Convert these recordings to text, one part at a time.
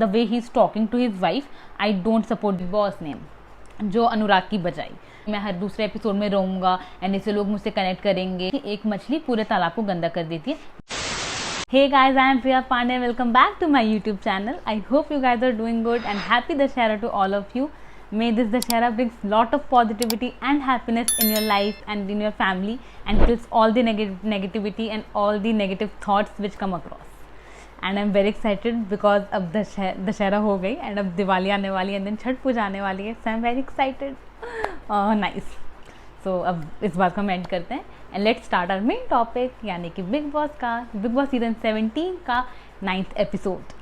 The way he is talking to his wife, I don't support Bigg Boss name, जो अनुराग की बजाई। मैं हर दूसरे एपिसोड में रहूंगा एंड इससे लोग मुझसे कनेक्ट करेंगे कि एक मछली पूरे तालाब को गंदा कर देती है। Hey guys, I am Priya Pandey and welcome back to my YouTube channel. I hope you guys are doing good and happy Dussehra to all of you. May this Dussehra brings lot of positivity and happiness in your life and in your family and kills all the negativity and all the negative thoughts which come across. And I'm very excited because अब दशहरा हो गई and अब दिवाली आने वाली है and then Chhath पूजा आने वाली है, so I'm very excited. Nice. So अब इस बात को हम एंड करते हैं and let's start our main topic, यानी कि बिग बॉस सीजन 17 का 9th episode.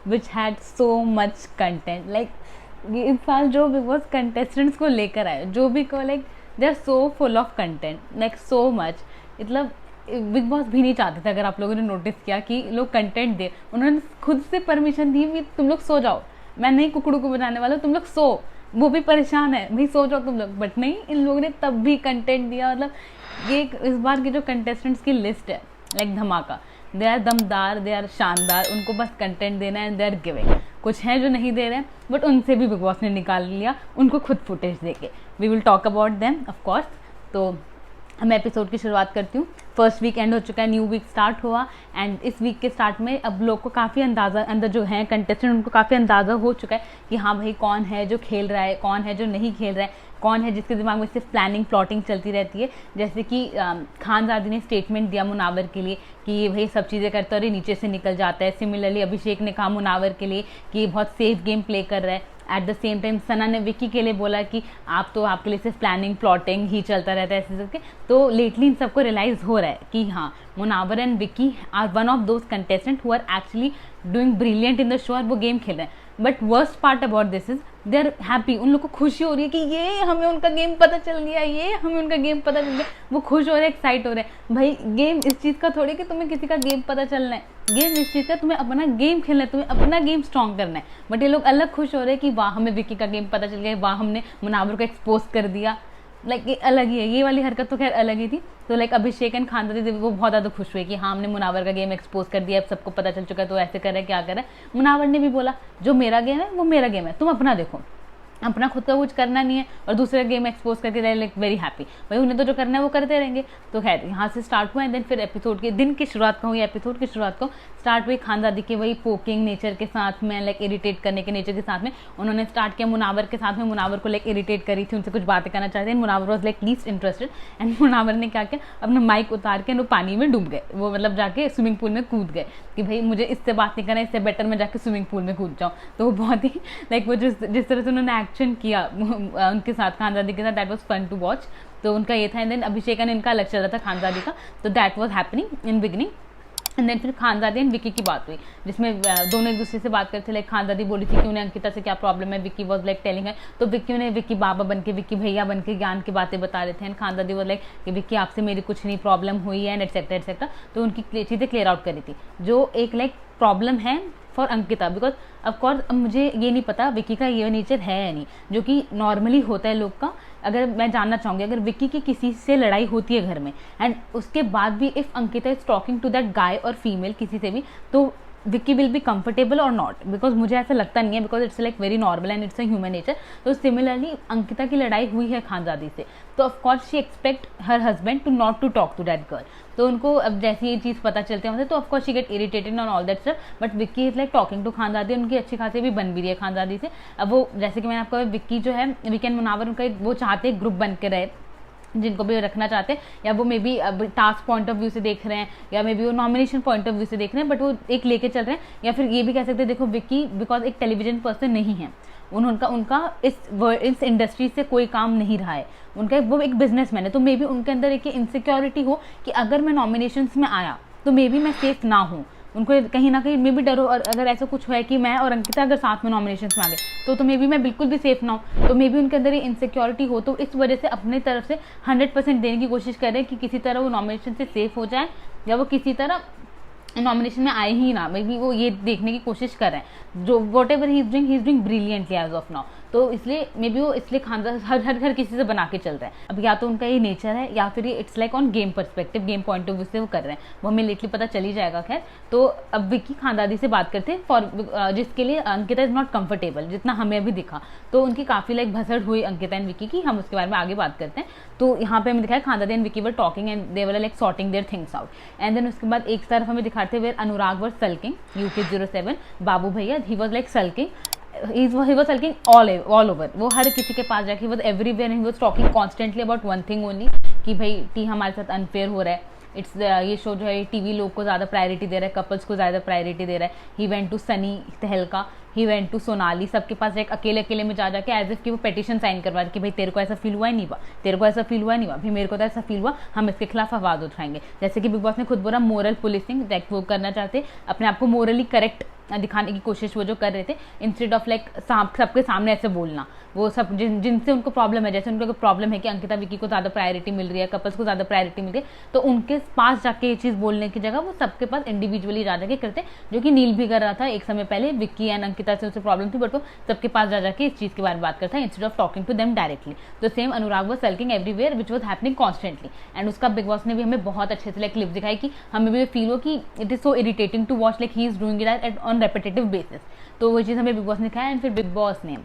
Which had so much content. Like इस साल जो बिग बॉस कंटेस्टेंट्स को लेकर आए, जो भी को like they are so full of content, like so much. मतलब बिग बॉस भी नहीं चाहते थे, अगर आप लोगों ने नोटिस किया, कि लोग कंटेंट दे। उन्होंने खुद से परमिशन दी कि तुम लोग सो जाओ, मैं नहीं कुकड़ू को बजाने वाला, तुम लोग सो, वो भी परेशान है भाई, सो जाओ तुम लोग। बट नहीं, इन लोगों ने तब भी कंटेंट दिया। मतलब ये इस बार की जो कंटेस्टेंट्स की लिस्ट है, लाइक धमाका। दे आर दमदार, दे आर शानदार, उनको बस कंटेंट देना है एंड दे आर गिविंग। कुछ हैं जो नहीं दे रहे हैं, बट उनसे भी बिग बॉस ने निकाल लिया, उनको खुद फुटेज देके। We will talk about them of course. तो मैं एपिसोड की शुरुआत करती हूँ। फर्स्ट वीक एंड हो चुका है, न्यू वीक स्टार्ट हुआ एंड इस वीक के स्टार्ट में अब लोग को काफ़ी अंदाज़ा, अंदर जो है कंटेस्टेंट, उनको काफ़ी अंदाज़ा हो चुका है कि हाँ भाई कौन है जो खेल रहा है, कौन है जो नहीं खेल रहा है, कौन है जिसके दिमाग में सिर्फ प्लानिंग प्लॉटिंग चलती रहती है। जैसे कि खानजादी ने स्टेटमेंट दिया मुनावर के लिए कि ये भाई सब चीज़ें करता है और ये नीचे से निकल जाता है। सिमिलरली अभिषेक ने कहा मुनावर के लिए कि ये बहुत सेफ गेम प्ले कर रहा है। एट द सेम टाइम सना ने विक्की के लिए बोला कि आप तो, आपके लिए सिर्फ प्लानिंग प्लॉटिंग ही चलता रहता है ऐसे करके। तो लेटली इन सबको रियलाइज़ हो रहा है कि हाँ, Munawar and Vicky are one of those contestant who are actually doing brilliant in the show, और वो गेम खेल रहे हैं। But worst part about this is they are happy. उन लोग को खुशी हो रही है कि ये हमें उनका गेम पता चल गया, ये हमें उनका गेम पता चल गया। वो खुश हो रहे हैं, एक्साइट हो रहे हैं। भाई गेम इस चीज़ का थोड़ी कि तुम्हें किसी का गेम पता चलना है, गेम इस चीज़ का तुम्हें अपना गेम खेलना है, तुम्हें अपना गेम स्ट्रॉन्ग करना है। बट ये लोग अलग खुश हो रहे हैं कि वाह हमें विक्की का गेम पता चल गया, वाह हमने मुनावर को एक्सपोज कर दिया। लाइक ये अलग ही है, ये वाली हरकत तो खैर अलग ही थी। तो लाइक अभिषेक एंड खानदादी वो बहुत ज़्यादा खुश हुए कि हाँ हमने मुनावर का गेम एक्सपोज कर दिया, अब सबको पता चल चुका है, तो ऐसे कर रहे हैं, क्या कर रहे हैं। मुनावर ने भी बोला जो मेरा गेम है वो मेरा गेम है, तुम अपना देखो, अपना खुद का कुछ करना नहीं है और दूसरे गेम एक्सपोज करके रहे, लाइक वेरी हैप्पी। भाई उन्हें तो जो करना है वो करते रहेंगे। तो खैर यहाँ से स्टार्ट हुआ एंड देन फिर एपिसोड के दिन की शुरुआत कहूँ या एपिसोड की शुरुआत को स्टार्ट हुई खानदादी के वही पोकिंग नेचर के साथ में, लाइक इरिटेट करने के नेचर के साथ में। उन्होंने स्टार्ट किया मुनावर के साथ में, मुनावर को लाइक इरिटेट करी थी, उनसे कुछ बातें करना चाहते हैं। Munawar was like least interested and Munawar ने क्या किया, अपना माइक उतार के वो पानी में डूब गए। वो मतलब जाके स्विमिंग पूल में कूद गए कि भाई मुझे इससे बात नहीं करना, इससे बेटर मैं जाके स्विमिंग पूल में कूद जाऊँ। तो वो बहुत ही लाइक वो जिस तरह से उन्होंने एक्शन किया उनके साथ, खानदादी के साथ, that was fun to watch. तो उनका ये था एंड देन अभिषेक एंड इनका अलग चल रहा था खानदादी का। तो that was happening in beginning and then फिर खानदादी एंड विक्की की बात हुई, जिसमें दोनों एक दूसरे से बात करते। लाइक खानदादी बोली थी कि उन्हें अंकिता से क्या प्रॉब्लम है, विक्की वाज लाइक टेलिंग है। तो विक्की ने विक्की बाबा बन के, विक्की भैया बन के ज्ञान की बातें बता रहे थे एंड खानदादी वाज लाइक कि विक्की आपसे मेरी कुछ नहीं प्रॉब्लम हुई है एंड एटसेट्रा एटसेट्रा। तो उनकी चीज़ें क्लियर आउट करी थी, जो एक लाइक प्रॉब्लम है फॉर अंकिता। बिकॉज ऑफकोर्स अब मुझे ये नहीं पता विक्की का ये नेचर है या नहीं, जो कि नॉर्मली होता है लोग का। अगर मैं जानना चाहूँगी, अगर विक्की की किसी से लड़ाई होती है घर में एंड उसके बाद भी if Ankita is talking to that guy और फीमेल किसी से भी, तो विक्की विल बी कंफर्टेबल और नॉट, बिकॉज मुझे ऐसा लगता नहीं है, because it's like very normal and it's a human nature. तो सिमिलरली अंकिता की लड़ाई हुई है खानदादी से, तो of course she expect her husband to not to talk to that girl. तो उनको अब जैसे ये चीज़ पता चलते हैं तो of course she get irritated on all that stuff. But Vicky is like talking to Khanzaadi, उनकी अच्छी खासी भी बन भी रही है खानदादी से। अब वो जैसे कि मैंने आपको विक्की जो है, विक्की एंड मुनावर, उनका वो चाहते ग्रुप बन के रहे, जिनको भी रखना चाहते हैं, या वो may be task point of view से देख रहे हैं, या मे बी वो नॉमिनेशन पॉइंट ऑफ व्यू से देख रहे हैं, बट वो एक लेके चल रहे हैं। या फिर ये भी कह सकते हैं, देखो विक्की बिकॉज एक टेलीविजन पर्सन नहीं है, उनका इस इंडस्ट्री से कोई काम नहीं रहा है, उनका वो एक बिजनेसमैन है। तो मे बी उनके अंदर एक इनसिक्योरिटी हो कि अगर मैं नॉमिनेशंस में आया तो मे बी मैं सेफ ना हूँ। उनको कहीं ना कहीं मे बी डर हो, और अगर ऐसा कुछ है कि मैं और अंकिता अगर साथ में नॉमिनेशंस में आ गए तो मे बी मैं बिल्कुल भी सेफ ना हूँ। तो मे बी उनके अंदर ये इनसिक्योरिटी हो, तो इस वजह से अपनी तरफ से 100% देने की कोशिश कर रहे हैं कि किसी तरह वो नॉमिनेशन से सेफ हो जाए, या वो किसी तरह नॉमिनेशन में आए ही ना। मे बी वो ये देखने की कोशिश कर रहे हैं, जो whatever he is doing brilliantly as of now. तो इसलिए मे बी वो इसलिए खानदान हर किसी से बना के चल रहा है। अब या तो उनका ये नेचर है या फिर ये it's like on game perspective, game point of view से वो कर रहे हैं, वो हमें लेटली पता चल ही जाएगा। खैर, तो अब विक्की खानदादी से बात करते हैं जिसके लिए अंकिता इज नॉट कंफर्टेबल, जितना हमें अभी दिखा। तो उनकी काफी लाइक भसड़ हुई अंकिता एंड विक्की की, हम उसके बारे में आगे बात करते हैं। तो यहाँ पे हमें दिखाया Khanzaadi and Vicky were talking and they were like sorting their things out. And then उसके बाद एक तरफ हमें दिखाते हुए अनुराग वर सल्किंग, UK07 बाबू भैया, he was like sulking, he was sulking all over। वो हर किसी के पास जाके, he was everywhere and he was talking constantly about one thing only, कि भाई टी हमारे साथ अनफेयर हो रहा है। इट्स ये शो जो है टीवी लोग को ज़्यादा प्रायोरिटी दे रहा है, कपल्स को ज़्यादा प्रायोरिटी दे रहा है। ही वेंट टू सनी तहलका, ही वेंट टू सोनाली, सबके पास एक अकेले अकेले में जा जाके एज इफ कि वो पेटिशन साइन करवा कि भाई तेरे को ऐसा फील हुआ ही नहीं हुआ, तेरे को ऐसा फील हुआ नहीं हुआ, फिर मेरे को तो ऐसा फील हुआ, हम इसके खिलाफ आवाज़ उठाएंगे। जैसे कि बिग बॉस ने खुद बोला मोरल पुलिसिंग, लाइक वो करना चाहते अपने आप को मोरली करेक्ट दिखाने की कोशिश वो जो कर रहे थे, इंस्टेड ऑफ लाइक सबके सामने ऐसे बोलना। वो सब जिनसे उनको प्रॉब्लम है, जैसे उनको प्रॉब्लम है कि अंकिता विक्की को ज़्यादा प्रायोरिटी मिल रही है, कपल्स को ज़्यादा प्रायोरिटी मिल रही है, तो उनके पास जाके ये चीज़ बोलने की जगह वो सबके पास इंडिविजुअली जा जाके करते, जो कि नील भी कर रहा था एक समय पहले। विक्की एंड अंकिता से उसे प्रॉब्लम थी, बट वो सबके पास जा जाके इस चीज़ के बारे में बात करता है instead of talking to them directly. तो same Anurag was sulking everywhere which was happening constantly. And उसका बिग बॉस ने भी हमें बहुत अच्छे से लाइक क्लिप दिखाई कि हमें भी फील हो कि it is so irritating to watch, like he is doing it at on repetitive basis. तो वो चीज़ हमें बिग बॉस ने दिखाया। एंड फिर बिग बॉस ने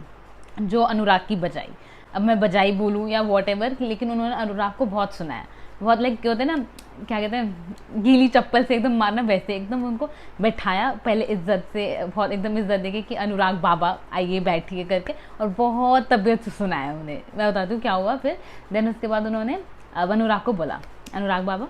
जो अनुराग की बजाई, अब मैं बजाई बोलूँ या वॉट एवर, लेकिन उन्होंने अनुराग को बहुत सुनाया, बहुत लाइक क्या होता है ना, क्या कहते हैं, गीली चप्पल से एकदम मारना, वैसे एकदम उनको बैठाया पहले इज्जत से, बहुत एकदम इज्जत देके कि अनुराग बाबा आइए बैठिए करके, और बहुत तबीयत से सुनाया उन्हें। मैं बताती हूँ क्या हुआ फिर। देन उसके बाद उन्होंने अब अनुराग को बोला, अनुराग बाबा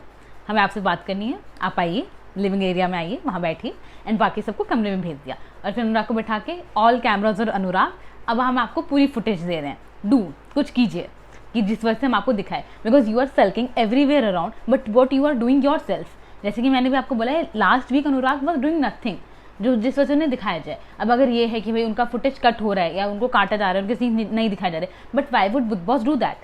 हमें आपसे बात करनी है, आप आइए लिविंग एरिया में, आइए वहाँ बैठिए। एंड बाकी सबको कमरे में भेज दिया, और फिर अनुराग को बैठा के ऑल कैमराज और अनुराग, अब हम आपको पूरी फुटेज दे रहे हैं, डू कुछ कीजिए कि जिस वजह से हम आपको दिखाए, because you are sulking everywhere around but what you are doing yourself. जैसे कि मैंने भी आपको बोला है last week Anurag was doing nothing, जो जिस वजह से उन्हें दिखाया जाए। अब अगर ये है कि भाई उनका फुटेज कट हो रहा है या उनको काटा जा रहा है, उनके सीन नहीं दिखाए जा रहे, but why would big boss do that?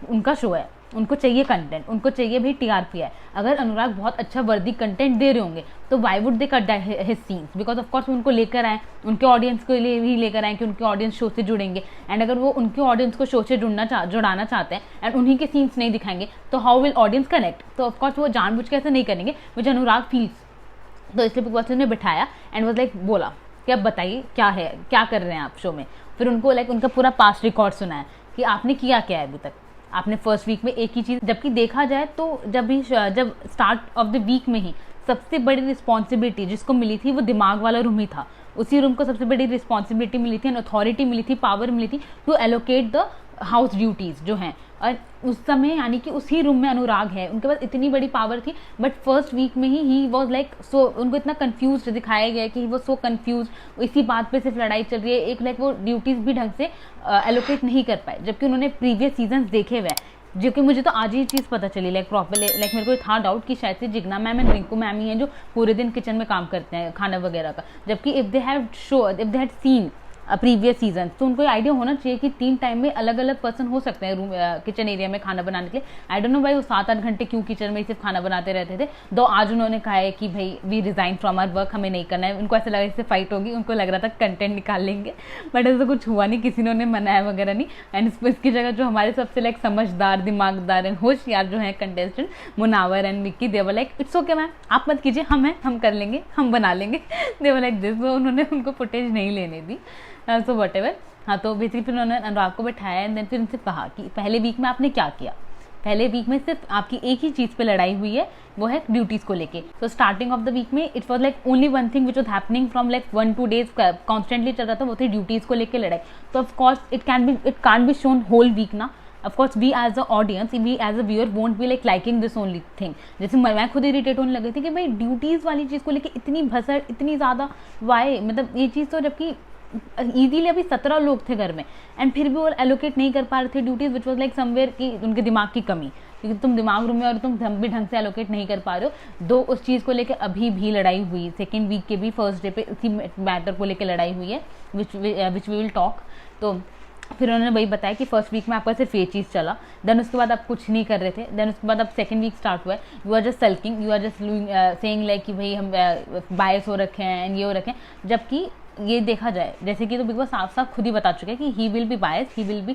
उनका शो है, उनको चाहिए कंटेंट, उनको चाहिए भी TRP है। अगर अनुराग बहुत अच्छा वर्दी कंटेंट दे रहे होंगे तो why would they cut his scenes? Because of course उनको लेकर आए, उनके ऑडियंस के लिए भी लेकर आए कि उनके ऑडियंस शो से जुड़ेंगे। एंड अगर वो उनके ऑडियंस को शो से जुड़ाना चाहते हैं एंड उन्हीं के सीन्स नहीं दिखाएंगे तो हाउ विल ऑडियंस कनेक्ट? तो ऑफकोर्स वो जानबूझ के ऐसा नहीं करेंगे, विच अनुराग फील्स। तो इसलिए बिग बॉस ने बिठाया एंड वाज लाइक बोला कि अब बताइए क्या है, क्या कर रहे हैं आप शो में। फिर उनको लाइक उनका पूरा पास्ट रिकॉर्ड सुनाया कि आपने किया क्या है अभी तक। आपने फर्स्ट वीक में एक ही चीज़, जबकि देखा जाए तो जब स्टार्ट ऑफ द वीक में ही सबसे बड़ी रिस्पॉन्सिबिलिटी जिसको मिली थी वो दिमाग वाला रूम ही था। उसी रूम को सबसे बड़ी रिस्पॉन्सिबिलिटी मिली थी एंड अथॉरिटी मिली थी, पावर मिली थी to allocate the house duties जो हैं। और उस समय यानी कि उसी रूम में अनुराग है, उनके पास इतनी बड़ी पावर थी, बट फर्स्ट वीक में ही वॉज लाइक सो, उनको इतना कंफ्यूज दिखाया गया कि ही वॉज सो कंफ्यूज। इसी बात पे सिर्फ लड़ाई चल रही है, एक लाइक वो ड्यूटीज़ भी ढंग से एलोकेट नहीं कर पाए, जबकि उन्होंने प्रीवियस सीजन्स देखे हुए हैं। जो कि मुझे तो आज ही चीज़ पता चली लाइक प्रॉपरली, लाइक मेरे को था डाउट कि शायद से Jigna ma'am and Rinku ma'am ही हैं जो पूरे दिन किचन में काम करते हैं खाना वगैरह का। जबकि if they had seen previous season तो उनको आइडिया होना चाहिए कि 3 टाइम में अलग अलग पर्सन हो सकते हैं रूम किचन एरिया में खाना बनाने के लिए। आई डोंट नो भाई वो 7-8 घंटे क्यों किचन में सिर्फ खाना बनाते रहते थे। दो आज उन्होंने कहा है कि भाई we resign from our work, हमें नहीं करना है। उनको ऐसा लगा इससे फाइट होगी, उनको लग रहा था कंटेंट निकाल लेंगे, बट ऐसा कुछ हुआ नहीं, किसी ने उन्हें मनाया वगैरह नहीं। एंड इसकी जगह जो हमारे सबसे लाइक समझदार, दिमागदार एंड होशियार जो है contestant Munawar and Vicky, they were like it's okay ma'am, आप मत कीजिए, हम कर लेंगे, हम बना लेंगे। दे वर लाइक दिस, उन्होंने उनको फुटेज नहीं लेने दी। So what ever. हाँ, तो बेसिकली फिर उन्होंने अनुराग को बैठाया एंड देन फिर उनसे कहा कि पहले वीक में आपने क्या किया। पहले वीक में सिर्फ आपकी एक ही चीज़ पे लड़ाई हुई है, वो है ड्यूटीज़ को लेके। तो स्टार्टिंग ऑफ द वीक में it was like only one thing which was happening from like 1-2 days constantly चल रहा था, वो थी ड्यूटीज़ को लेके लड़ाई। तो of course it can't be shown whole week ना। Of course, we as a audience, we as a viewer won't be like liking this only thing. जैसे मैं खुद इरिटेट होने लगी थी कि भाई ड्यूटीज़ वाली चीज़ को लेके इतनी भसड़, इतनी ज़्यादा वाई, मतलब ये चीज़ तो जबकि ईजीली अभी 17 लोग थे घर में एंड फिर भी वो एलोकेट नहीं कर पा रहे थे duties, which was like somewhere की उनके दिमाग की कमी, क्योंकि तुम दिमाग रूम में और तुम भी ढंग से एलोकेट नहीं कर पा रहे हो। दो उस चीज़ को लेकर अभी भी लड़ाई हुई, सेकेंड वीक के भी फर्स्ट डे पे इसी मैटर को लेकर लड़ाई हुई है, विच वी विल टॉक। तो फिर उन्होंने वही बताया कि फर्स्ट वीक में आपका सिर्फ ये चीज़ चला, देन उसके बाद आप कुछ नहीं कर रहे थे, देन उसके बाद अब सेकंड वीक स्टार्ट हुआ है, you are just sulking, you are just saying like कि भाई हम बायस हो रखे हैं एंड ये हो रखे हैं, जबकि ये देखा जाए, जैसे कि तो बिग बॉस साफ साफ खुद ही बता चुके हैं कि he will be bias, he will be,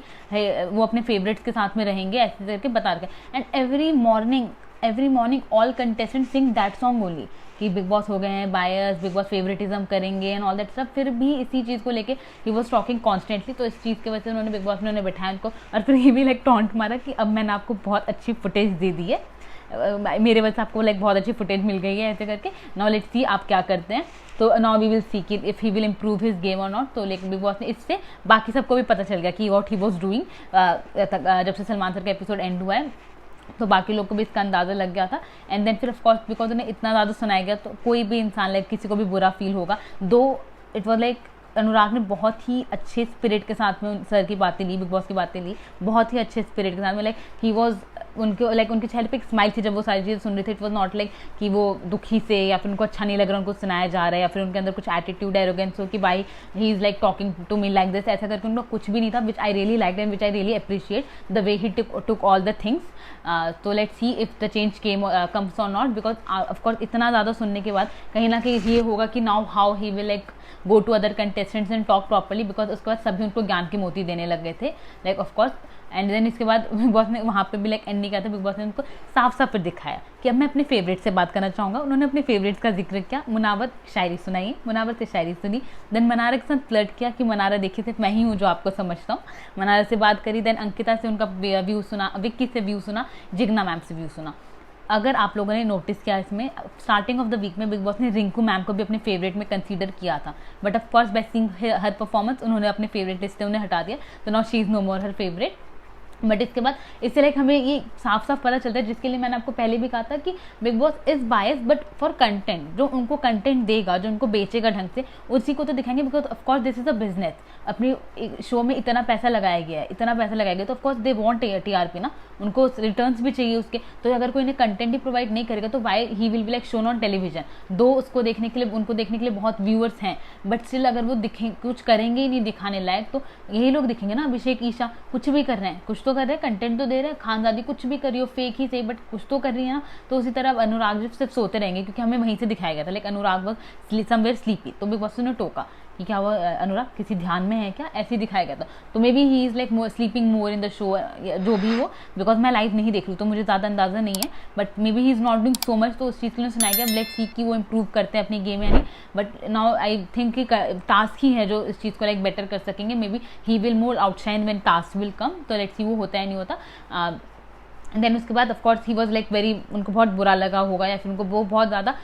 वो अपने फेवरेट्स के साथ में रहेंगे, ऐसे करके बता रखे। And every morning all contestant sing that song only, कि बिग बॉस हो गए हैं बायस, बिग बॉस फेवरेटिज्म करेंगे एंड ऑल दैट सब, फिर भी इसी चीज़ को लेके ही वॉज टॉकिंग कॉन्स्टेंटली। तो इस चीज़ की वजह से उन्होंने बिग बॉस में उन्होंने बैठाया उनको, और फिर ये भी लाइक टॉन्ट मारा कि अब मैंने आपको बहुत अच्छी फुटेज दे दी है, मेरे वजह से आपको लाइक बहुत अच्छी फुटेज मिल गई है, ऐसे करके नाउ लेट्स सी आप क्या करते हैं। तो नाउ वी विल सी कि if he will improve his game और नॉट। तो लेकिन बिग बॉस ने इससे बाकी सबको भी पता चल गया कि वॉट ही वॉज डूइंग, जब से सलमान सर का एपिसोड एंड हुआ है तो बाकी लोग को भी इसका अंदाज़ा लग गया था। एंड देन फिर ऑफकोर्स बिकॉज उन्हें इतना ज़्यादा सुनाया गया, तो कोई भी इंसान लाइक किसी को भी बुरा फील होगा। दो इट वॉज लाइक अनुराग ने बहुत ही अच्छे स्पिरिट के साथ में सर की बातें ली, बिग बॉस की बातें ली, बहुत ही अच्छे स्पिरिट के साथ में, लाइक ही वॉज उनके चेहरे पे एक स्माइल थी जब वो सारी चीज़ें सुन रहे थे। इट वॉज नॉट लाइक कि वो दुखी से या फिर उनको अच्छा नहीं लग रहा उनको सुनाया जा रहा है, या फिर उनके अंदर कुछ एटीट्यूड एरोगेंस हो कि भाई he is like talking to me like this, ऐसा करके उनका कुछ भी नहीं था, which I really like and which I really appreciate the way he took all the things. तो let's see if the change comes और नॉट, बिकॉज ऑफकोर्स इतना ज़्यादा सुनने के बाद कहीं ना कहीं ये होगा कि now how he will like go to other contestants and talk properly, because उसके बाद सभी उनको ज्ञान की मोती देने लग गए थे लाइक ऑफकोर्स। एंड देन इसके बाद बिग बॉस ने वहाँ पे भी लाइक एंड नहीं किया था, बिग बॉस ने उनको साफ साफ फिर दिखाया कि अब मैं अपने फेवरेट से बात करना चाहूँगा। उन्होंने अपने फेवरेट्स का जिक्र किया, मुनावर शायरी सुनाई, मुनावर से शायरी सुनी, देन मनारा के साथ फ्लर्ट किया कि मनारा देखिए सिर्फ मैं ही हूँ जो आपको समझता हूँ, मनारा से बात करी, देन अंकिता से उनका व्यू सुना, विक्की से व्यू सुना, जिग्ना मैम से व्यू सुना। अगर आप लोगों ने नोटिस किया इसमें स्टार्टिंग ऑफ द वीक में बिग बॉस ने रिंकू मैम को भी अपने फेवरेट में कंसीडर किया था, but of course by seeing her performance उन्होंने अपने फेवरेट लिस्ट से उन्हें हटा दिया, तो now she is no more her favourite. But इसके बाद इससे लाइक हमें ये साफ साफ पता चलता है, जिसके लिए मैंने आपको पहले भी कहा था कि Bigg boss is bias but for content, जो उनको कंटेंट देगा, जो उनको बेचेगा ढंग से, उसी को तो दिखाएंगे, because of course this is a business. अपनी शो में इतना पैसा लगाया गया है, इतना पैसा लगाया गया, तो ऑफकोर्स दे वांट टीआरपी ना, उनको रिटर्न्स भी चाहिए उसके। तो अगर कोई इन्हें कंटेंट ही प्रोवाइड नहीं करेगा तो why he will be like shown on television. दो उसको देखने के लिए, उनको देखने के लिए बहुत व्यूअर्स हैं, बट स्टिल अगर वो दिखे कुछ करेंगे ही नहीं दिखाने लायक, तो यही लोग दिखेंगे ना। अभिषेक, ईशा कुछ भी कर रहे हैं, कुछ तो कर रहे हैं, कंटेंट तो दे रहे हैं, खानदादी कुछ भी करियो फेक ही सही, बट कुछ तो कर रही है ना। तो उसी तरह अनुराग जी सिर्फ सोते रहेंगे, क्योंकि हमें वहीं से दिखाया गया था लाइक अनुराग वक्त समवेयर स्लीपी, तो बिग बॉस ने टोका कि क्या वो अनुराग किसी ध्यान में है क्या, ऐसे ही दिखाया गया था। तो may be he is like sleeping more in the show, जो भी हो, बिकॉज मैं लाइव नहीं देख रही तो मुझे ज़्यादा अंदाजा नहीं है, but may be he is not doing so much. तो उस चीज़ के लिए सुनाया गया, लेट्स सी कि वो इम्प्रूव करते हैं अपनी गेम यानी। बट नाउ आई थिंक कि टास्क ही है जो इस चीज़ को लाइक बेटर कर सकेंगे। May be he will more outshine when task will come, तो लेट्स सी वो होता है नहीं होता। देन उसके बाद of course he was like very, उनको बहुत बुरा लगा होगा, या फिर उनको वो बहुत ज़्यादा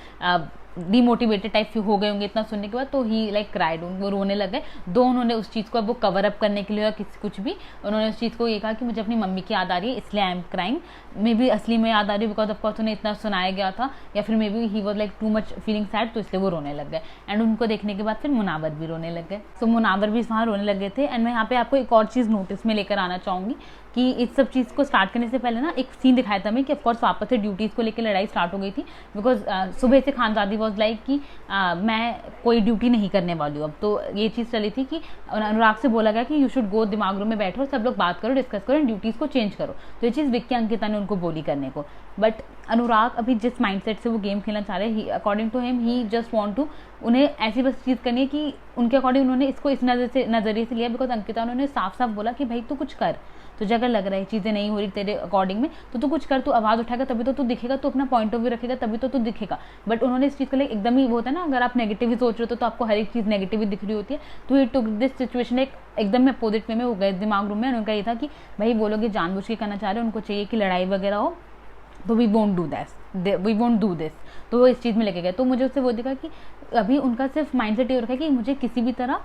डीमोटिवेटेड टाइप हो गए होंगे इतना सुनने के बाद, तो ही लाइक क्राइड, वो रोने लग गए। दो उन्होंने उस चीज़ को अब वो कवर अप करने के लिए या कुछ भी, उन्होंने उस चीज़ को ये कहा कि मुझे अपनी मम्मी की याद आ रही है इसलिए I am crying. May be असली में याद आ रही है बिकॉज ऑफकोर्स उन्हें इतना सुनाया गया था, या फिर may be he was like too much feeling sad, तो इसलिए वो रोने लग गए। एंड उनको देखने के बाद फिर मुनावर भी रोने लग गए, तो मुनावर भी वहाँ रोने लग गए थे। एंड मैं यहाँ पे आपको एक और चीज़ नोटिस में लेकर आना चाहूँगी कि इस सब चीज़ को स्टार्ट करने से पहले ना एक सीन दिखाया था मैं कि ऑफकोर्स वापस से ड्यूटीज़ को लेकर लड़ाई स्टार्ट हो गई थी, बिकॉज सुबह से खानदादी वॉज लाइक कि मैं कोई ड्यूटी नहीं करने वाली हूँ अब। तो ये चीज़ चली थी कि अनुराग से बोला गया कि यू शुड गो, दिमाग रूम में बैठो, सब लोग बात करो, डिस्कस करो, ड्यूटीज़ को चेंज करो। तो ये चीज़ विक्की अंकिता ने उनको बोली करने को, बट अनुराग अभी जिस माइंडसेट से वो गेम खेलना चाह रहे हैं, according to him he just want to, उन्हें ऐसी बस चीज़ करनी है कि उनके अकॉर्डिंग उन्होंने इसको इस नज़रिए से लिया, बिकॉज अंकिता उन्होंने साफ साफ बोला कि भाई तू कुछ कर, तुझे अगर लग रहा है चीज़ें नहीं हो रही तेरे अकॉर्डिंग में तो तू कुछ कर, तू आवाज़ उठाएगा तभी तो तू दिखेगा, तू अपना पॉइंट ऑफ व्यू रखेगा तभी तो तू दिखेगा। बट उन्होंने इस चीज़ को लेकर एकदम ही वो होता है ना, अगर आप नेगेटिव ही सोच रहे हो तो आपको हर एक चीज़ नेगेटिव ही दिख रही होती है। तो ये टुक दिस सिचुएशन एक एकदम में अपोजिट वे में हो गए दिमाग रूम में। उनका ये था कि भाई वो लोग ये जानबूझ के करना चाह रहे हैं, उनको चाहिए कि लड़ाई वगैरह हो, तो वी वोंट डू दिस, तो वो इस चीज़ में लेके गए। तो मुझे उससे वो दिखा कि अभी उनका सिर्फ माइंडसेट ये रखा है कि मुझे किसी भी तरह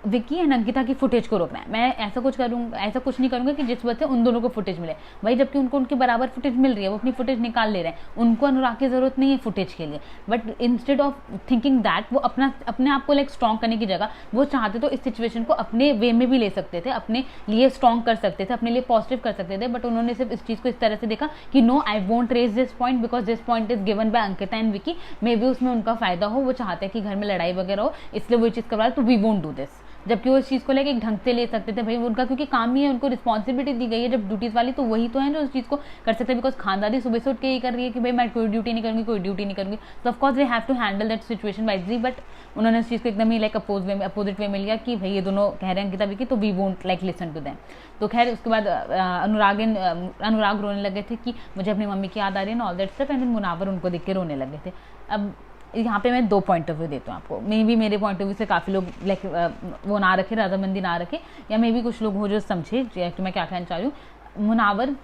विक्की एंड अंकिता की फुटेज को रोकना है। मैं ऐसा कुछ करूँगा, ऐसा कुछ नहीं करूँगा कि जिस वजह से उन दोनों को फुटेज मिले भाई, जबकि उनको उनके बराबर फुटेज मिल रही है, वो अपनी फुटेज निकाल ले रहे हैं, उनको अनुराग की ज़रूरत नहीं है फुटेज के लिए। But instead of thinking that, वो अपने आप को लाइक स्ट्रॉन्ग करने की जगह वो चाहते तो इस सिचुएशन को अपने वे में भी ले सकते थे, अपने लिए स्ट्रॉन्ग कर सकते थे, अपने लिए पॉजिटिव कर सकते थे। बट उन्होंने सिर्फ इस चीज़ को इस तरह से देखा कि no, I won't raise this point because this point is given by Ankita and Vicky, maybe उसमें उनका फायदा हो, वो चाहते हैं कि घर में लड़ाई वगैरह हो, इसलिए वो चीज़ करवा रहे, तो वी वोंट डू दिस। जबकि वो इस चीज़ को लेकर एक ढंग से ले सकते थे। भाई उनका क्योंकि काम ही है, उनको रिस्पॉन्सिबिलिटी दी गई है जब ड्यूटीज़ वाली, तो वही तो है जो उस चीज़ को कर सकते हैं। बिकॉज खानदारी सुबह से उठ के ये कर रही है कि भाई मैं कोई ड्यूटी नहीं करूँगी, कोई ड्यूटी नहीं करूँगी, तो of course they have to handle that situation wisely. But उन्होंने उस चीज़ को एकदम ही लाइक अपोजिट वे में लिया कि भाई ये दोनों कह रहे हैं अंकिता विकी, तो we won't like listen to them. तो खैर उसके बाद अनुराग रोने लगे थे कि मुझे अपनी मम्मी की याद आ रही है, all that stuff, and Munawar उनको देख के रोने लगे थे। अब यहाँ पे मैं 2 पॉइंट ऑफ व्यू देती हूँ आपको। मे बी मेरे पॉइंट ऑफ व्यू से काफ़ी लोग लाइक वो ना रखे, रजामंदी ना रखे, या मे बी कुछ लोग हो जो समझे कि मैं क्या कहना चाह रही हूँ। मुनावर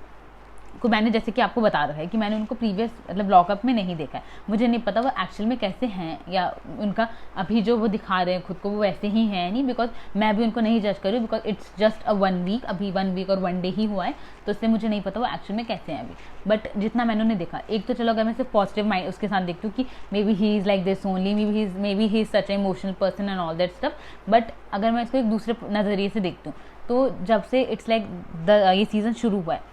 को मैंने जैसे कि आपको बता रहा है कि मैंने उनको प्रीवियस मतलब लॉकअप में नहीं देखा है, मुझे नहीं पता वो एक्चुअल में कैसे हैं, या उनका अभी जो वो दिखा रहे हैं खुद को वो वैसे ही हैं नहीं, बिकॉज मैं भी उनको नहीं जज करूँ, because it's just a 1 week, अभी 1 वीक और 1 डे ही हुआ है, तो इससे मुझे नहीं पता वो एक्चुअल में कैसे हैं अभी। बट जितना मैंने उन्हें देखा, एक तो चलो अगर मैं सिर्फ पॉजिटिव माइंड उसके साथ देखती हूँ कि may be he is like this only, may be he is such A emotional person and all that stuff. But अगर मैं इसको एक दूसरे नज़रिए से देखती हूँ, तो जब से इट्स लाइक ये सीज़न शुरू हुआ है,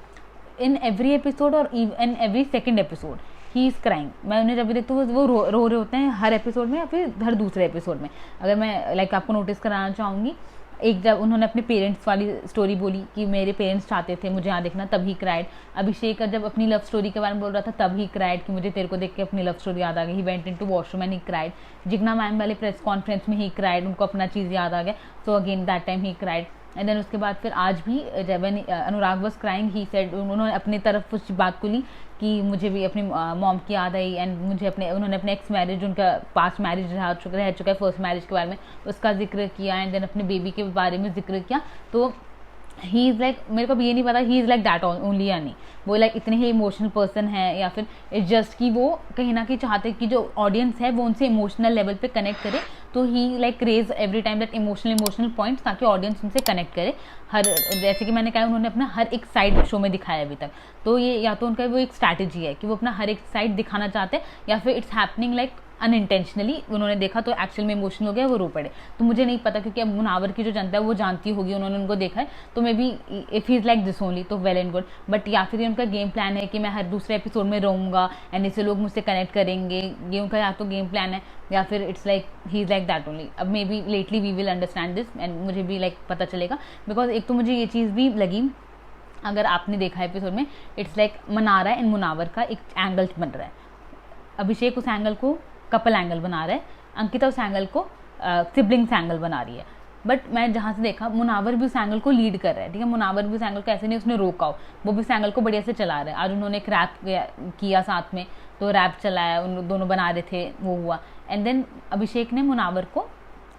इन एवरी एपिसोड और in every second episode he is crying. मैं उन्हें जब भी देखती हूँ वो रो रहे होते हैं हर एपिसोड में या फिर हर दूसरे एपिसोड में। अगर मैं लाइक आपको नोटिस कराना चाहूँगी, एक जब उन्होंने अपने पेरेंट्स वाली स्टोरी बोली कि मेरे पेरेंट्स चाहते थे मुझे यहाँ देखना, तब ही क्राइड। अभिषेक जब अपनी लव स्टोरी के बारे में बोल रहा था तब ही क्राइड कि मुझे तेरे को देख के अपनी लव स्टोरी याद आ गई, he went into washroom and he cried. Jigna ma'am वाले प्रेस कॉन्फ्रेंस में ही क्राइड, उनको अपना चीज़ याद आ गया, so again that time he cried. And then उसके बाद फिर आज भी जब Anurag was crying, he said, उन्होंने अपनी तरफ उस बात को ली कि मुझे भी अपनी मॉम की याद आई, एंड मुझे उन्होंने अपने एक्स मैरिज, उनका पास्ट मैरिज रह चुका है फर्स्ट मैरिज के बारे में उसका जिक्र किया, एंड देन अपने बेबी के बारे में जिक्र किया। तो ही इज़ लाइक, मेरे को भी ये नहीं पता ही इज़ लाइक दैट ओनली या नहीं, वो लाइक इतने ही इमोशनल पर्सन है, या फिर इट्स जस्ट कि वो कहीं ना कहीं चाहते कि जो ऑडियंस है वो उनसे इमोशनल लेवल पे कनेक्ट करे, तो he like raise every time that emotional points, ताकि ऑडियंस उनसे कनेक्ट करे। हर जैसे कि मैंने कहा उन्होंने अपना हर एक साइड शो में दिखाया अभी तक, तो ये या तो उनका वो एक स्ट्रैटेजी है कि वो अपना हर एक साइड दिखाना चाहते हैं, या फिर इट्स हैपनिंग लाइक अनइंटेंशनली उन्होंने देखा तो एक्चुअल में इमोशनल हो गया, वो रो पड़े। तो मुझे नहीं पता, क्योंकि अब मुनावर की जो जनता है वो जानती होगी, उन्होंने उनको देखा है, तो may be if he is like this only तो वेल एंड गुड। बट या फिर ये उनका गेम प्लान है कि मैं हर दूसरे एपिसोड में रहूँगा एंड इससे लोग मुझसे कनेक्ट करेंगे, ये उनका या तो गेम प्लान है, या फिर it's like he is like that only. अब maybe lately we will understand this, and मुझे भी लाइक पता चलेगा, बिकॉज एक तो मुझे ये चीज़ भी लगी, अगर आपने देखा एपिसोड में, it's like Mannara and Munawar का एक एंगल बन रहा है। अभिषेक उस एंगल को कपल एंगल बना रहा है, अंकिता उस एंगल को सिबलिंग्स एंगल बना रही है। बट मैं जहाँ से देखा, मुनावर भी उस एंगल को लीड कर रहा है, ठीक है, मुनावर भी उस एंगल को ऐसे नहीं उसने रोका हो, वो भी उस एंगल को बढ़िया से चला रहा है। आज उन्होंने एक रैप किया साथ में, तो रैप चलाया, उन दोनों बना रहे थे, वो हुआ। एंड देन अभिषेक ने मुनावर को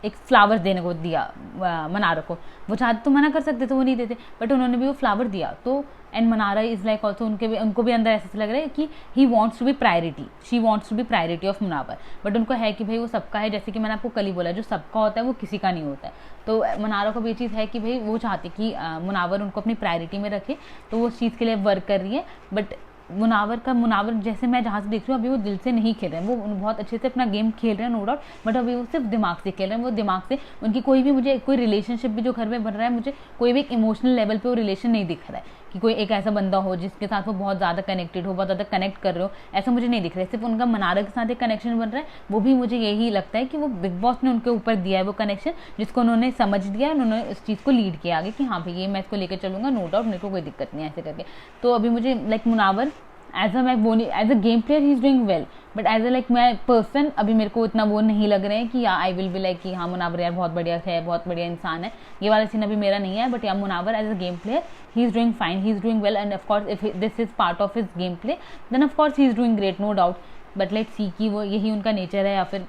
एक फ्लावर्स देने को दिया, मनारा को, वो चाहते तो मना कर सकते थे, वो नहीं देते, बट उन्होंने भी वो फ्लावर दिया। तो and Manara is like also, उनको भी अंदर ऐसा लग रहा है कि he wants to be priority, she wants to be priority of Munawar. But उनको है कि भाई वो सबका है, जैसे कि मैंने आपको कल ही बोला, जो सबका होता है वो किसी का नहीं होता है। तो मनारा को भी ये चीज़ है कि भाई वो चाहते कि मुनावर उनको अपनी प्रायोरिटी में रखे, तो वो उस चीज़ के लिए वर्क कर रही है। बट मुनावर जैसे मैं जहाँ से देख रही हूँ, अभी वो दिल से नहीं खेल रहे हैं, वो बहुत अच्छे से अपना गेम खेल रहे हैं नो डाउट, बट अभी वो सिर्फ दिमाग से खेल रहे हैं। वो दिमाग से उनकी कोई भी, मुझे कोई रिलेशनशिप भी जो घर में बन रहा है, मुझे कोई भी एक इमोशनल लेवल पे वो रिलेशन नहीं दिख रहा है कि कोई एक ऐसा बंदा हो जिसके साथ वो बहुत ज़्यादा कनेक्टेड हो, बहुत ज़्यादा कनेक्ट कर रहे हो, ऐसा मुझे नहीं दिख रहा है। सिर्फ उनका मनारा के साथ एक कनेक्शन बन रहा है, वो भी मुझे यही लगता है कि वो बिग बॉस ने उनके ऊपर दिया है वो कनेक्शन, जिसको उन्होंने समझ लिया है, उन्होंने इस चीज़ को लीड किया आगे कि हाँ भाई ये मैं इसको लेकर चलूँगा, नो डाउट, मेरे को कोई दिक्कत नहीं है ऐसे करके। तो अभी मुझे like Munawar as a game player he is doing well, but as a like मैं पर्सन अभी मेरे को इतना वो नहीं लग रहे हैं कि आई विल बी लाइक कि हाँ मुनावर यार बहुत बढ़िया है, बहुत बढ़िया इंसान है, ये वाला सीन अभी मेरा नहीं है। But yeah Munawar as a game player he is doing fine, he is doing well, and of course if this is part of his game play then of course he is doing great, no doubt. But let's see कि वो यही उनका nature है या फिर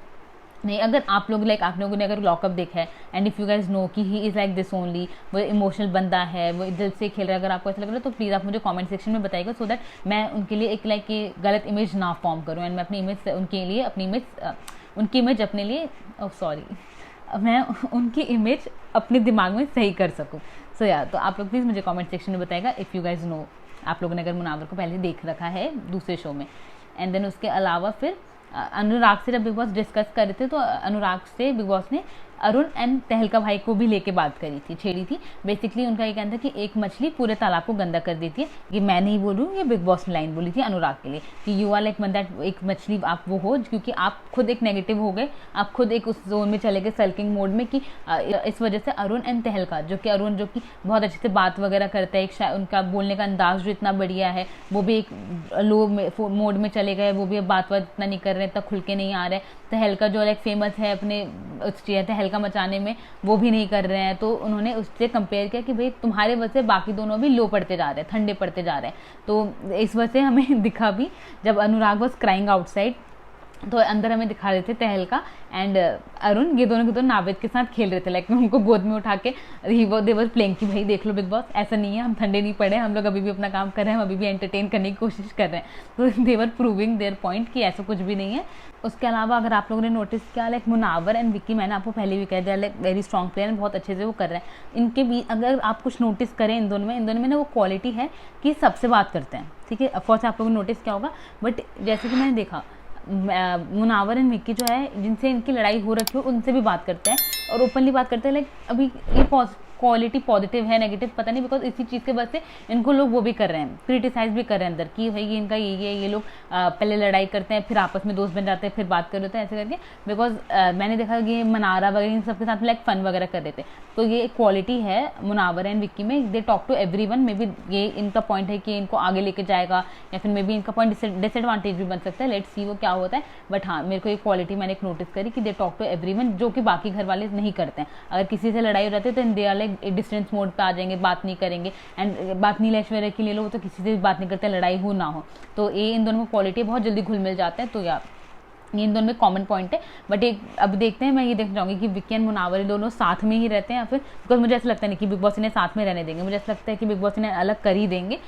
नहीं। अगर आप लोग लाइक आप लोगों ने अगर लॉकअप देखा है and if you guys know कि he is like this only, वो इमोशनल बंदा है, वो दिल से खेल रहा है, अगर आपको ऐसा लग रहा है तो प्लीज़ आप मुझे कमेंट सेक्शन में बताइएगा, सो दैट मैं उनके लिए एक लाइक ये गलत इमेज ना फॉर्म करूँ, एंड मैं अपनी इमेज उनके लिए उनकी इमेज अपने लिए मैं उनकी इमेज अपने दिमाग में सही कर सकूँ। सो यार, तो आप लोग प्लीज़ मुझे कमेंट सेक्शन में बताइएगा इफ़ यू गाइज नो, आप लोगों ने अगर मुनावर को पहले देख रखा है दूसरे शो में। एंड देन उसके अलावा फिर अनुराग से जब बिग बॉस डिस्कस कर रहे थे, तो अनुराग से बिग बॉस ने अरुण एंड तहलका भाई को भी लेके बात करी थी, छेड़ी थी। बेसिकली उनका ये कहना था कि एक मछली पूरे तालाब को गंदा कर देती है। ये मैं नहीं बोल रही हूँ, ये बिग बॉस ने लाइन बोली थी अनुराग के लिए कि यू आर लाइक दैट, एक मछली आप वो हो, क्योंकि आप खुद एक नेगेटिव हो गए, आप खुद एक उस जोन में चले गए सल्किंग मोड में कि इस वजह से अरुण एंड तहलका, जो कि अरुण जो कि बहुत अच्छे से बात वगैरह करता है, एक उनका बोलने का अंदाज जो इतना बढ़िया है, वो भी एक लो मोड में चले गए, वो भी अब बात इतना नहीं कर रहे, इतना खुल के नहीं आ रहे। तहलका जो लाइक फेमस है अपने तहलका मचाने में, वो भी नहीं कर रहे हैं। तो उन्होंने उससे कंपेयर किया कि भाई तुम्हारे वजह से बाकी दोनों भी लो पड़ते जा रहे हैं, ठंडे पड़ते जा रहे हैं। तो इस वजह से हमें दिखा भी, जब अनुराग वाज क्राइंग आउटसाइड, तो अंदर हमें दिखा रहे थे तहलका एंड अरुण, ये दोनों के दोनों नावेद के साथ खेल रहे थे, लाइक उनको गोद में उठा के दे वाज प्लेइंग कि भाई देख लो बिग बॉस, ऐसा नहीं है, हम ठंडे नहीं पड़े, हम लोग अभी भी अपना काम कर रहे हैं, हम अभी भी एंटरटेन करने की कोशिश कर रहे हैं। तो दे वर प्रूविंग देयर पॉइंट कि ऐसा कुछ भी नहीं है। उसके अलावा अगर आप लोगों ने नोटिस किया, लाइक मुनावर एंड विक्की, मैंने आपको पहले भी कह दिया, लाइक वेरी स्ट्रॉन्ग प्लेयर, बहुत अच्छे से वो कर रहे हैं। इनके भी अगर आप कुछ नोटिस करें इन दोनों में ना वो क्वालिटी है कि सबसे बात करते हैं, ठीक है। ऑफकोर्स आप लोगों ने नोटिस किया होगा, बट जैसे कि मैंने देखा मुनावर एंड विक्की जो है, जिनसे इनकी लड़ाई हो रखी हो, उनसे भी बात करते हैं और ओपनली बात करते हैं। लाइक अभी ये क्वालिटी पॉजिटिव है नेगेटिव पता नहीं, बिकॉज इसी चीज़ के वजह से इनको लोग वो भी कर रहे हैं, क्रिटिसाइज भी कर रहे हैं अंदर कि भाई इनका ये लोग पहले लड़ाई करते हैं, फिर आपस में दोस्त बन जाते हैं, फिर बात कर लेते हैं ऐसे करके। बिकॉज मैंने देखा कि मनारा वगैरह इन सबके साथ लाइक फन वगैरह कर देते, तो ये क्वालिटी है मुनावर एंड विक्की में, they talk to everyone. Maybe ये इनका पॉइंट है कि इनको आगे लेके जाएगा, या फिर मे बी इनका पॉइंट डिसएडवांटेज भी बन सकता है, लेट्स सी वो क्या होता है। बट हाँ, मेरे को एक क्वालिटी मैंने एक नोटिस करी कि दे टॉक टू एवरीवन, जो कि बाकी घर वाले नहीं करते हैं। अगर किसी से लड़ाई हो जाती है तो they are like distance mode पे आ जाएंगे, बात नहीं करेंगे। एंड बात नहीं ऐश्वर्या की ले लो, वो तो किसी से भी बात नहीं करते, लड़ाई हो ना हो। तो ये इन दोनों में क्वालिटी बहुत जल्दी घुल मिल जाता है। तो यार ये इन दोनों में कॉमन पॉइंट है। बट एक अब देखते हैं, मैं ये देखना चाहूँगी कि विक्की एंड मुनावर दोनों साथ में ही रहते हैं या फिर, बिकॉज मुझे ऐसा लगता नहीं कि बिग बॉस इन्हें साथ में रहने देंगे। मुझे ऐसा लगता है कि बिग बॉस इन्हें अलग कर ही देंगे,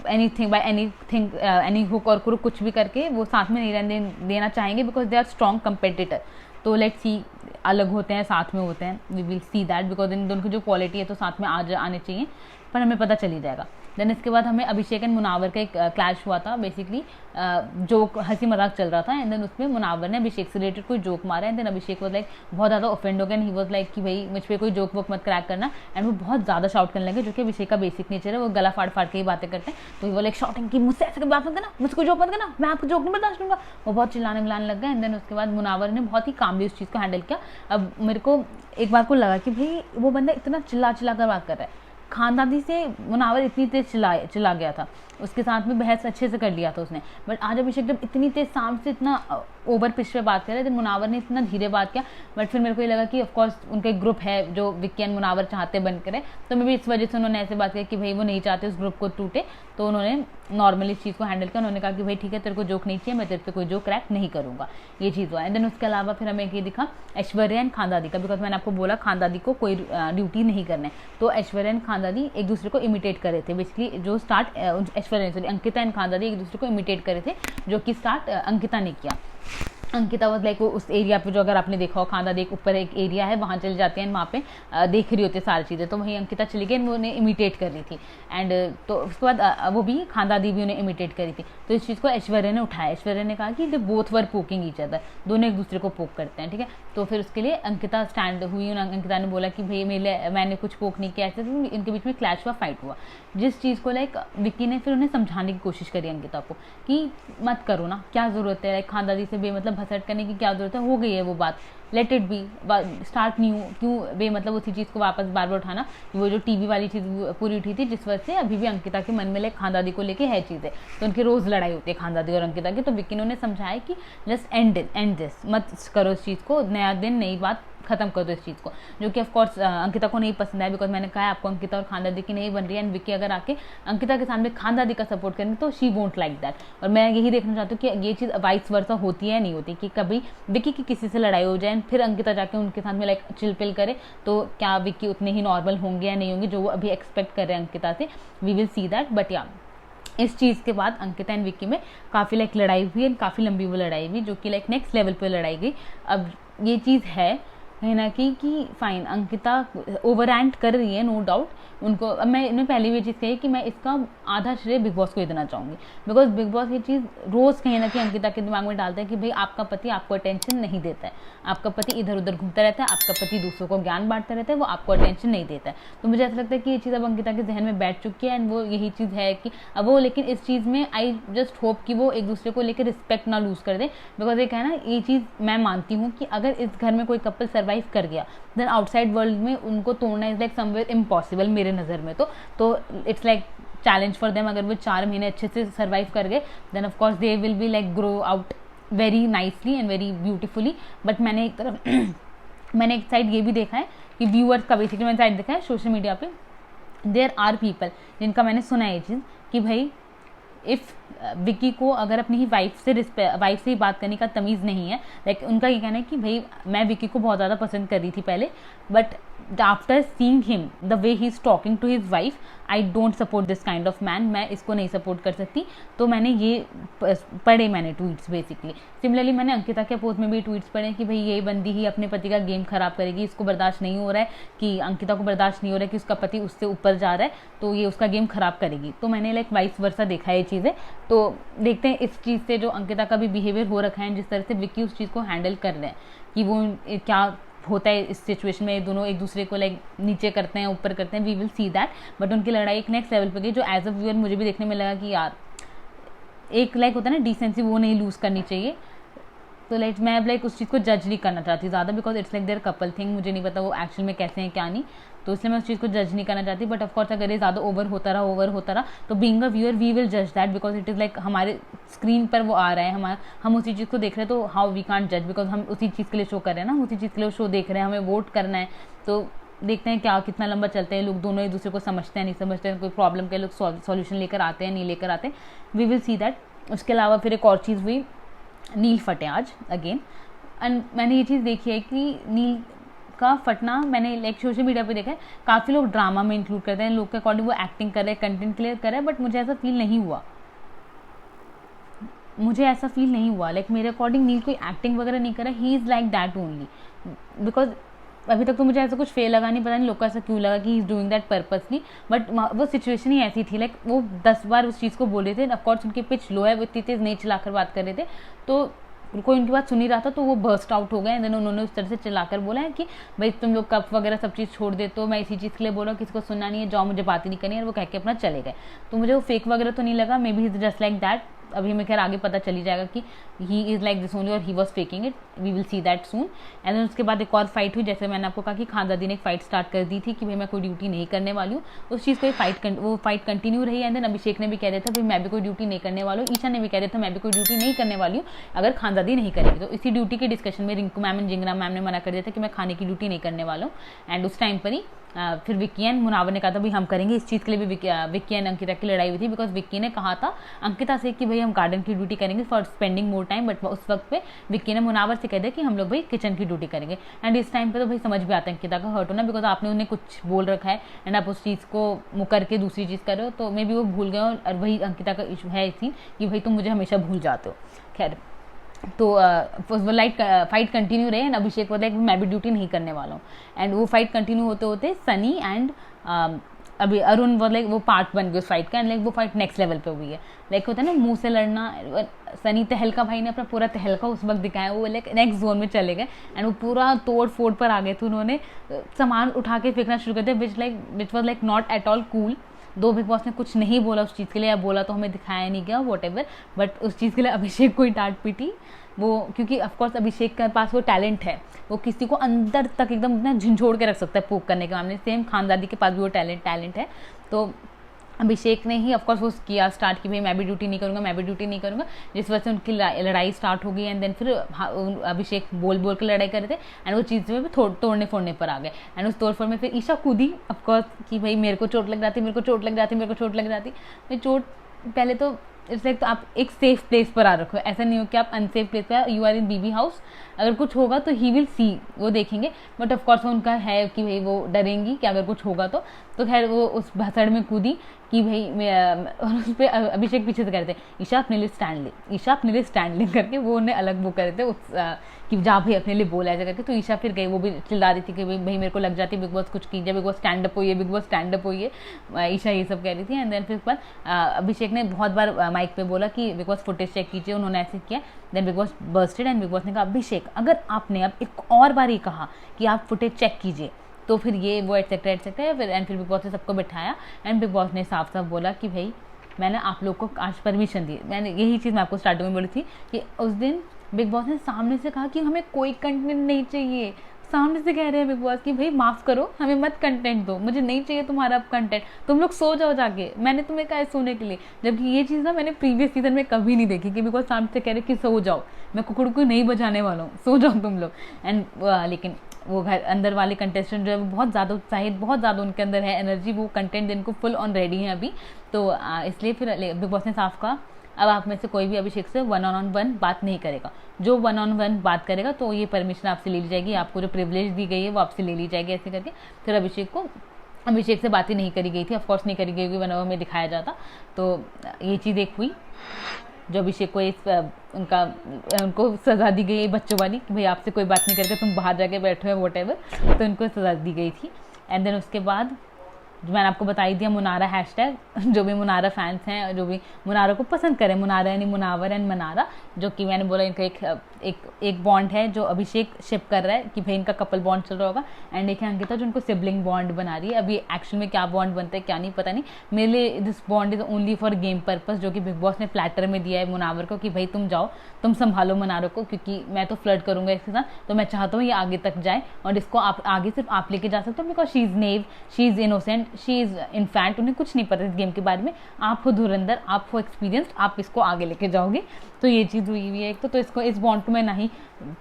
anything bye anything, any hook और क्रुक कुछ भी करके वो साथ में नहीं रहने देना चाहेंगे, because they are strong competitor. तो लेट्स सी, अलग होते हैं साथ में होते हैं, we will see that, because इन दोनों की जो क्वालिटी है तो साथ में आने चाहिए, पर हमें पता चल ही जाएगा। देन इसके बाद हमें अभिषेक एंड मुनावर का एक क्लैश हुआ था, बेसिकली जो हंसी मजाक चल रहा था। एंड देन उसमें मुनावर ने अभिषेक से रिलेटेड कोई जोक मारा, and then Abhishek was like बहुत ज़्यादा ऑफेंड हो गया, एंड ही वाज लाइक कि भाई मुझ पर कोई जोक वोक मत क्रैक करना। एंड वो बहुत ज़्यादा शाउट करने लगे, जो कि अभिषेक का बेसिक नेचर है, वो गला फाड़ फाड़ के ही बातें करते हैं। तो वो लाइक शॉटिंग की मुझसे ऐसे बात मत करना, मुझको जोक मत करना, मैं आपको जोक नहीं बर्दाश्त करूँगा। वो बहुत चिल्लाने मिलाने लग गए। एंड देन उसके बाद मुनावर ने बहुत ही कामली उस चीज़ को हैंडल किया। अब मेरे को एक बार को लगा कि भाई वो बंदा इतना चिल्ला कर बात कर रहा है, खानदादी से मुनावर इतनी तेज चिल्ला गया था, उसके साथ में बहस अच्छे से कर लिया था उसने। बट आज अभिषेक जब इतनी तेज साम से इतना ओवर पिच पे बात कर रहे थे, मुनावर ने इतना धीरे बात किया। बट फिर मेरे को ये लगा कि ऑफकोर्स उनका एक ग्रुप है जो विक्की एंड मुनावर चाहते बन करे, तो मे भी इस वजह से उन्होंने ऐसे बात किया कि भाई वो नहीं चाहते उस ग्रुप को टूटे। तो उन्होंने नॉर्मली इस चीज़ को हैंडल किया, उन्होंने कहा कि भाई ठीक है, तेरे को जोक नहीं चाहिए, मैं तेरे पे कोई जोक क्रैक नहीं करूँगा, ये चीज़ हुआ। एंड देन उसके अलावा फिर हमें ये दिखा ऐश्वर्या एंड खानदादी का, बिकॉज मैंने आपको बोला खानदादी को कोई ड्यूटी नहीं करना है। तो ऐश्वर्या एंड खानदादी एक दूसरे को इमिटेट कर रहे थे, बेसिकली जो start Aishwarya sorry Ankita and Khanzaadi एक दूसरे को इमिटेट कर रहे थे, जो कि स्टार्ट अंकिता ने किया। अंकिता वाज लाइक वो उस एरिया पे, जो अगर आपने देखा हो खानदादी एक ऊपर एक एरिया है, वहाँ चले जाते हैं, वहाँ पे देख रही होती है सारी चीज़ें, तो वहीं अंकिता चली गई, वो उन्हें इमिटेट कर रही थी। एंड तो उसके बाद वो भी खानदादी भी उन्हें इमिटेट करी थी। तो इस चीज़ को ऐश्वर्या ने उठाया, ऐश्वर्या ने कहा कि they both were poking each other, दोनों एक दूसरे को पोक करते हैं, ठीक है। तो फिर उसके लिए अंकिता स्टैंड हुई, अंकिता ने बोला कि भाई मैंने कुछ पोक नहीं किया, ऐसे इनके बीच में क्लैश हुआ, फाइट हुआ। जिस चीज़ को लाइक विक्की ने फिर उन्हें समझाने की कोशिश करी अंकिता को कि मत करो ना, क्या ज़रूरत है लाइक खानदादी से बेमतलब भसट करने की, क्या ज़रूरत है, हो गई है वो बात, let it be, start new, क्यों बेमतलब उसी चीज़ को वापस बार बार उठाना। वो जो टीवी वाली चीज़ पूरी उठी थी, जिस वजह से अभी भी अंकिता के मन में लाइक खानदादी को लेके है चीज़ें, तो उनकी रोज़ लड़ाई होती है खानदादी और अंकिता की। तो विक्की ने उन्हें समझाया कि जस्ट एंड दिस, मत करो इस चीज़ को, नया दिन नई बात, खत्म कर दो इस चीज़ को, जो कि ऑफकोर्स अंकिता को नहीं पसंद है, बिकॉज मैंने कहा आपको अंकिता और खानदादी की नहीं बन रही है। एंड विक्की अगर आके अंकिता के सामने खानदादी का सपोर्ट करेंगे तो शी वोंट लाइक दैट। और मैं यही देखना चाहती हूँ कि ये चीज़ वाइस वर्सा होती है नहीं होती, कि कभी विक्की की किसी से लड़ाई हो जाए फिर अंकिता जाके उनके साथ में लाइक चिलपिल करे, तो क्या विक्की उतने ही नॉर्मल होंगे या नहीं होंगे जो वो अभी एक्सपेक्ट कर रहे हैं अंकिता से, we will see that. But yeah इस चीज़ के बाद अंकिता एंड विक्की में काफ़ी लाइक लड़ाई हुई, एंड काफ़ी लंबी वो लड़ाई हुई, जो कि लाइक नेक्स्ट लेवल पे लड़ाई गई। अब ये चीज़ है कहीं ना कहीं कि फाइन अंकिता ओवर एक्ट कर रही है, नो डाउट उनको। अब मैंने पहले भी ये चीज़ कही कि मैं इसका आधा श्रेय बिग बॉस को ही देना चाहूँगी, बिकॉज बिग बॉस ये चीज़ रोज़ कहीं ना कहीं अंकिता के दिमाग में डालता है कि भाई आपका पति आपको अटेंशन नहीं देता है, आपका पति इधर उधर घूमता रहता है, आपका पति दूसरों को ज्ञान बांटता रहता है, वो आपको अटेंशन नहीं देता है। तो मुझे ऐसा लगता है कि ये चीज़ अब अंकिता के जहन में बैठ चुकी है, एंड वो यही चीज़ है कि अब वो, लेकिन इस चीज़ में आई जस्ट होप कि वो एक दूसरे को लेकर रिस्पेक्ट ना लूज़ कर दे, बिकॉज एक है ना, ये चीज़ मैं मानती हूँ कि अगर इस घर में कोई कपल सर्वाइव कर गया देन आउटसाइड वर्ल्ड में उनको तोड़ना इज लाइक समवेयर इम्पॉसिबल मेरे नज़र में। तो it's like challenge for them. अगर वो 4 महीने अच्छे से सर्वाइव कर गए then of course they will be like grow out very nicely and very beautifully. But मैंने एक तरफ मैंने एक साइड ये भी देखा है कि व्यूअर्स का बेसिकली मैंने साइड देखा है सोशल मीडिया पे, देयर आर पीपल जिनका मैंने सुना है ये चीज़ कि भाई इफ़ विक्की को अगर अपनी ही वाइफ से ही बात करने का तमीज़ नहीं है, लाइक उनका ये कहना है कि भाई मैं विक्की को बहुत ज़्यादा पसंद कर रही थी पहले, but after seeing him the way he is talking to his wife I don't support this kind of man, मैं इसको नहीं सपोर्ट कर सकती। तो मैंने ये पढ़े मैंने ट्वीट्स बेसिकली। सिमिलरली मैंने अंकिता के पोस्ट में भी ट्वीट्स पढ़े कि भाई ये बंदी ही अपने पति का गेम खराब करेगी, इसको बर्दाश्त नहीं हो रहा है कि अंकिता को बर्दाश्त नहीं हो रहा है कि उसका पति उससे ऊपर जा रहा है, तो ये उसका गेम खराब करेगी। तो मैंने लाइक वाइस वर्सा देखा है ये चीज़ें। तो देखते हैं इस चीज़ से जो अंकिता का भी बिहेवियर हो रखा है, जिस तरह से विक्की उस चीज़ को हैंडल कर रहे हैं कि वो क्या होता है इस सिचुएशन में, दोनों एक दूसरे को लाइक नीचे करते हैं ऊपर करते हैं, we will see that. But उनकी लड़ाई एक नेक्स्ट लेवल पे गई जो एज अ व्यूअर मुझे भी देखने में लगा कि यार एक लाइक होता है ना डिसेंसी, वो नहीं लूज़ करनी चाहिए। तो लाइक मैं अब लाइक उस चीज़ को जज नहीं करना चाहती ज़्यादा, because it's like their couple thing, मुझे नहीं पता वो एक्चुअल में कैसे हैं क्या नहीं, तो इसलिए मैं उस चीज़ को जज नहीं करना चाहती। बट ऑफकोर्स अगर ये ज़्यादा ओवर होता रहा तो being a viewer we will जज that, because it is like हमारे स्क्रीन पर वो आ रहा है, हम उसी चीज़ को देख रहे हैं, तो हाउ वी कांट जज, बिकॉज हम उसी चीज़ के लिए शो कर रहे हैं ना, उसी चीज़ के लिए शो देख रहे हैं, हमें वोट करना है। तो देखते हैं क्या कितना लंबा चलते हैं, लोग दोनों एक दूसरे को समझते हैं नहीं समझते हैं, कोई प्रॉब्लम के लोग सॉल्यूशन लेकर आते हैं नहीं लेकर आते, वी विल सी दैट। उसके अलावा फिर एक और चीज़ हुई, नील फटे आज अगेन, एंड मैंने ये चीज़ देखी है कि नील का फटना मैंने लाइक सोशल मीडिया पे देखा है, काफ़ी लोग ड्रामा में इंक्लूड करते हैं, लोग के अकॉर्डिंग वो एक्टिंग कर रहे हैं, कंटेंट क्लियर कर रहे हैं, बट मुझे ऐसा फील नहीं हुआ, लाइक मेरे अकॉर्डिंग नील कोई एक्टिंग वगैरह नहीं कर रहा, ही is like that only, because अभी तक तो मुझे ऐसा कुछ फेल लगा नहीं, पता नहीं लोग को ऐसा क्यों लगा कि he is doing that purposely, but वो सिचुएशन ही ऐसी थी, लाइक वो 10 बार उस चीज़ को बोल रहे थे, ऑफकोर्स उनकी पिच लो है, वो इतनी तेज़ नहीं चलाकर बात कर रहे थे, तो कोई उनकी बात सुन ही रहा था, तो वो बर्स्ट आउट हो गए। देन उन्होंने उस तरह से चलाकर बोला है कि भाई तुम लोग कप वगैरह सब चीज़ छोड़ दे, तो मैं इसी चीज़ के लिए बोल रहा हूँ, किसी को सुनना नहीं है, जाओ मुझे बात ही नहीं करनी है, और वो कह के अपना चले गए। तो मुझे वो फेक वगैरह तो नहीं लगा, maybe just like that. अभी हमें खैर आगे पता चली जाएगा कि he is like this only और he was faking it, we will see that soon. And then उसके बाद एक और फाइट हुई, जैसे मैंने आपको कहा कि खानदादी ने एक फाइट स्टार्ट कर दी थी कि भाई मैं कोई ड्यूटी नहीं करने वाली हूँ, उस चीज़ को वो फाइट कंटिन्यू रही। एंड देन अभिषेक ने भी कह दिया था भाई मैं भी कोई ड्यूटी नहीं करने वाला हूँ, ईशा ने भी कह दिया था मैं भी कोई ड्यूटी नहीं करने वाली हूँ अगर खानदादी नहीं करेगी। तो इसी ड्यूटी के डिस्कशन में रिंकू मैम एंड जिंगरा मैम ने मना कर दिया था कि मैं खाने की ड्यूटी नहीं करने वाला हूँ। एंड उस टाइम पर ही फिर विक्की एंड मुनावर ने कहा था भाई हम करेंगे, इस चीज़ के लिए भी विक्की एंड अंकिता की लड़ाई हुई थी, बिकॉज विक्की ने कहा था अंकिता से कि भाई हम गार्डन की ड्यूटी करेंगे for spending more time, but उस वक्त पे विक्की ने मुनावर से कह दिया कि हम लोग भाई किचन की ड्यूटी करेंगे। एंड इस टाइम पे तो भाई समझ भी आता है अंकिता का हर्ट होना, बिकॉज आपने उन्हें कुछ बोल रखा है एंड आप उस चीज़ को मुकर के दूसरी चीज़ कर रहे हो, तो मे बी वो भूल गए और वही अंकिता का इशू है सीन कि भाई तुम मुझे हमेशा भूल जाते हो। खैर तो वो लाइट फाइट कंटिन्यू रहे एंड अभिषेक बोला कि मैं भी ड्यूटी नहीं करने वाला हूँ। एंड वो फाइट कंटिन्यू होते होते सनी एंड अभी अरुण वो लाइक वो पार्ट बन गया उस फाइट का, एंड लाइक वो फाइट नेक्स्ट लेवल पे हुई है। लाइक होता है ना मुंह से लड़ना, सनी तहलका भाई ने अपना पूरा तहलका उस वक्त दिखाया, वो लाइक नेक्स्ट जोन में चले गए एंड वो पूरा तोड़ फोड़ पर आ गए थे, उन्होंने सामान उठा के फेंकना शुरू कर दिया, which was like not at all cool. दो बिग बॉस ने कुछ नहीं बोला उस चीज़ के लिए, या बोला तो हमें दिखाया नहीं गया वॉट एवर, बट उस चीज़ के लिए अभिषेक को ही डांट पीटी वो, क्योंकि ऑफकोर्स अभिषेक के पास वो टैलेंट है, वो किसी को अंदर तक एकदम इतना झंझोड़ के रख सकता है पोक करने के मामले। सेम खानदादी के पास भी वो टैलेंट है। तो अभिषेक ने ही ऑफकोर्स वो किया स्टार्ट कि भाई मैं भी ड्यूटी नहीं करूँगा, जिस वजह से उनकी लड़ाई स्टार्ट हो गई। एंड देन फिर अभिषेक बोल के लड़ाई कर रहे थे एंड वो चीज़ में भी तोड़ने फोड़ने पर आ गए। एंड उस तोड़ फोड़ में फिर ईशा कूदी ऑफकोर्स कि भाई मेरे को चोट लग जाती। भाई चोट पहले तो इट्स लाइक तो आप एक सेफ प्लेस पर आ रखो, ऐसा नहीं हो कि आप अनसेफ प्लेस पर, you are in BB house, अगर कुछ होगा तो ही विल सी, वो देखेंगे। बट ऑफकोर्स उनका है कि भाई वो डरेंगी कि अगर कुछ होगा तो तो खैर वो उस भसड़ में कूदी कि भाई मैं, और उस पर अभिषेक पीछे से कहते ईशा अपने लिए स्टैंड ले, ईशा अपने लिए स्टैंड ले करके वो उन्हें अलग वो करे थे उस कि जा भाई अपने लिए बोला ऐसा करके। तो ईशा फिर गई, वो भी चिल्ला रही थी कि भाई मेरे को लग जाती बिग बॉस कुछ कीजिए, बिग बॉस स्टैंड अप होइए, बिग बॉस स्टैंड अप होइए, ईशा ये सब कह रही थी। एंड देन फिर पर अभिषेक ने बहुत बार माइक पे बोला कि बिग बॉस फुटेज चेक कीजिए, उन्होंने ऐसे किया। Then Bigg Boss bursted and Bigg Boss ने कहा अभिषेक अगर आपने अब एक और बार ही कहा कि आप फुटेज चेक कीजिए तो फिर ये वो एटसेट्रा फिर एंड फिर बिग बॉस ने सबको बिठाया एंड बिग बॉस ने साफ साफ बोला कि भाई मैंने आप लोग को आज परमिशन दी। मैंने यही चीज़ मैं आपको स्टार्टिंग में बोली थी कि उस दिन बिग बॉस ने सामने से कहा कि हमें कोई कंटेंट नहीं चाहिए, सामने से कह रहे हैं बिग बॉस कि भाई माफ़ करो हमें मत कंटेंट दो, मुझे नहीं चाहिए तुम्हारा कंटेंट, तुम लोग सो जाओ जाके, मैंने तुम्हें कहा है सोने के लिए। जबकि ये चीज़ ना मैंने प्रीवियस सीजन में कभी नहीं देखी कि बिग बॉस सामने से कह रहे कि सो जाओ, मैं कुकड़ को नहीं बजाने वाला हूँ, सो जाओ तुम लोग। एंड लेकिन वो घर अंदर वाले कंटेस्टेंट जो है वो बहुत ज़्यादा उत्साहित, बहुत ज़्यादा उनके अंदर है एनर्जी, वो कंटेंट देने को फुल ऑन रेडी है अभी। तो इसलिए फिर बिग बॉस ने साफ कहा अब आप में से कोई भी अभिषेक से 1-on-1 बात नहीं करेगा, जो 1-on-1 बात करेगा तो ये परमिशन आपसे ले ली जाएगी, आपको जो प्रिविलेज दी गई है वो आपसे ले ली जाएगी, ऐसे करके। फिर अभिषेक से बातें नहीं करी गई थी, ऑफकोर्स नहीं करी गई क्योंकि 1-on-1 में दिखाया जाता। तो ये चीज़ एक हुई जो अभिषेक को उनको सज़ा दी गई बच्चों वाली कि भाई आपसे कोई बात नहीं करके तुम बाहर जाके बैठो है वॉटेवर, तो उनको सज़ा दी गई थी। एंड देन उसके बाद जो मैंने आपको बताई दिया मुनारा हैशटैग, जो भी मुनारा फैंस हैं, जो भी मुनारा को पसंद करें, मुनारा यानी मुनावर एंड मनारा, जो कि मैंने बोला इनका एक बॉन्ड है जो अभिषेक शिप कर रहा है कि भाई इनका कपल बॉन्ड चल रहा होगा। एंड एक है अंकिता जो उनको सिबलिंग बॉन्ड बना रही है। अभी एक्शन में क्या बॉन्ड बनता है क्या नहीं पता नहीं, मेरे लिए this bond is only for game purpose, जो कि बिग बॉस ने प्लेटर में दिया है मुनावर को कि भाई तुम जाओ, तुम संभालो मुनारा को, क्योंकि मैं तो फ्लर्ट करूंगा इसके साथ, तो मैं चाहता हूँ ये आगे तक जाए और इसको आप आगे सिर्फ आप लेके जा सकते हो, because she is naive, she is innocent, she is in fact, उन्हें कुछ नहीं पता इस गेम के बारे में, आप हो धुरंधर, आप हो एक्सपीरियंस्ड, आप इसको आगे लेके जाओगे। तो ये चीज़ हुई हुई है एक तो इसको इस बॉन्ड को मैं नहीं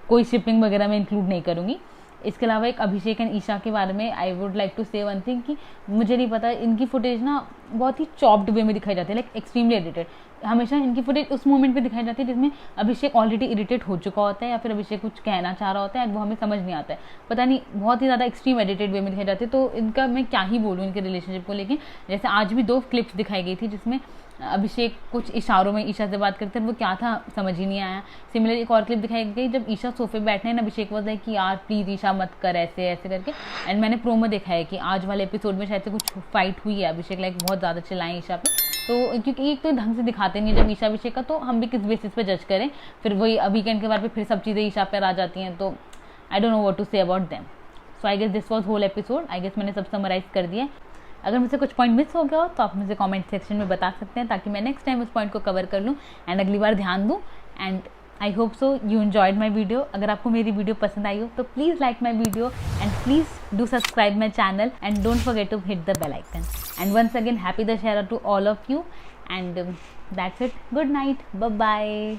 कोई शिपिंग वगैरह में इंक्लूड नहीं करूँगी। इसके अलावा एक अभिषेक एंड ईशा के बारे में आई वुड लाइक टू से वन थिंग कि मुझे नहीं पता, इनकी फुटेज ना बहुत ही चॉप्ड वे में दिखाई जाती है, लाइक एक्सट्रीमली एडिटेड। हमेशा इनकी फुटेज उस मोमेंट पे दिखाई जाती है जिसमें अभिषेक ऑलरेडी इरिटेट हो चुका होता है या फिर अभिषेक कुछ कहना चाह रहा होता है, वो हमें समझ नहीं आता है, पता नहीं, बहुत ही ज़्यादा एक्सट्रीम एडिटेड वे में दिखाई जाती है। तो इनका मैं क्या ही बोलूँ इनके रिलेशनशिप को लेके। जैसे आज भी 2 क्लिप्स दिखाई गई थी जिसमें अभिषेक कुछ इशारों में ईशा से बात करते हैं, वो क्या था समझ ही नहीं आया। सिमिलर एक और क्लिप दिखाई गई जब ईशा सोफे बैठने हैं, अभिषेक वाज लाइक कि यार प्लीज़ ईशा मत कर ऐसे ऐसे करके। एंड मैंने प्रोमो देखा है कि आज वाले एपिसोड में शायद से कुछ फाइट हुई है, अभिषेक लाइक बहुत ज़्यादा चिल्लाएं ईशा पे, तो क्योंकि एक तो ढंग से दिखाते नहीं है जब ईशा अभिषेक का, तो हम भी किस बेसिस पे जज करें। फिर वही वीकेंड के बाद पे फिर सब चीज़ें ईशा पर आ जाती हैं, तो I don't know what to say about them. So I guess this was whole episode, I guess मैंने सब समराइज कर दिया। अगर मुझसे कुछ पॉइंट मिस हो गया हो तो आप मुझे कमेंट सेक्शन में बता सकते हैं ताकि मैं नेक्स्ट टाइम उस पॉइंट को कवर कर लूँ एंड अगली बार ध्यान दूँ। And I hope so you enjoyed my video. अगर आपको मेरी वीडियो पसंद आई हो तो please like my video and please do subscribe my channel and don't forget to hit the bell icon. And once again happy Dussehra to all of you and that's it, good night, bye bye.